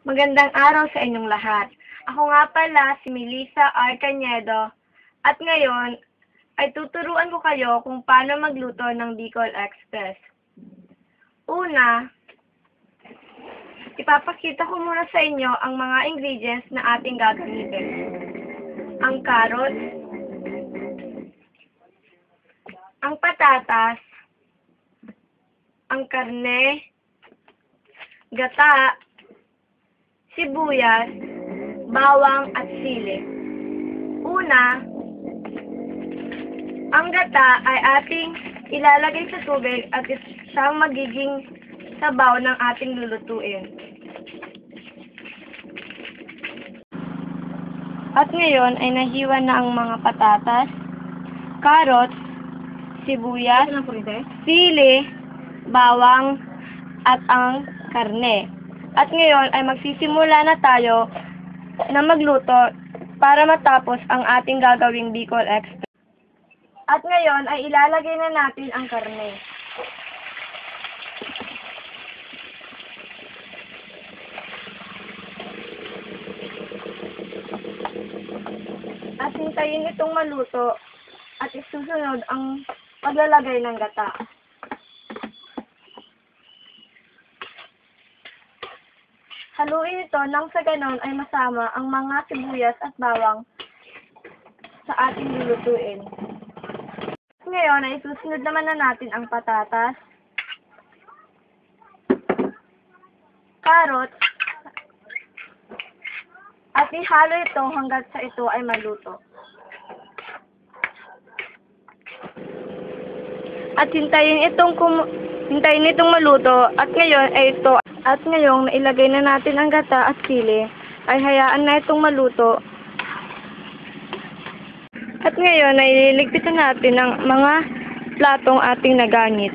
Magandang araw sa inyong lahat. Ako nga pala si Melissa R. Cañedo at ngayon ay tuturuan ko kayo kung paano magluto ng Bicol Express. Una, ipapakita ko muna sa inyo ang mga ingredients na ating gagamitin. Ang carrots, ang patatas, ang karne, gata, sibuyas, bawang at sili. Una, ang gata ay ating ilalagay sa tubig at siyang magiging sabaw ng ating lulutuin. At ngayon ay nahiwa na ang mga patatas, carrots, sibuyas, sili, bawang, at ang karne. At ngayon ay magsisimula na tayo na magluto para matapos ang ating gagawing Bicol Express. At ngayon ay ilalagay na natin ang karne. At hintayin itong maluto at isusunod ang paglalagay ng gata. Haluin ito nang sa ganon ay masama ang mga sibuyas at bawang sa ating lulutuin. Ngayon ay susunod naman na natin ang patatas, carrots, at ihalo ito hanggang sa ito ay maluto. At hintayin itong maluto at ngayong nailagay na natin ang gata at sili, ay hayaan na itong maluto. At ngayon ay liligpitan natin ang mga platong ating nagamit.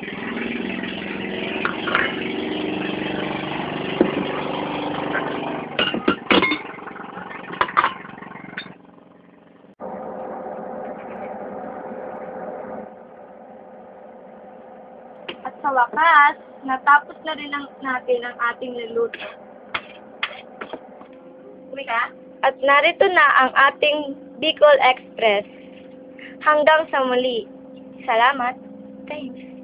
At sa wakas, natapos na rin natin ang ating niluto. At narito na ang ating Bicol Express. Hanggang sa muli. Salamat. Thanks.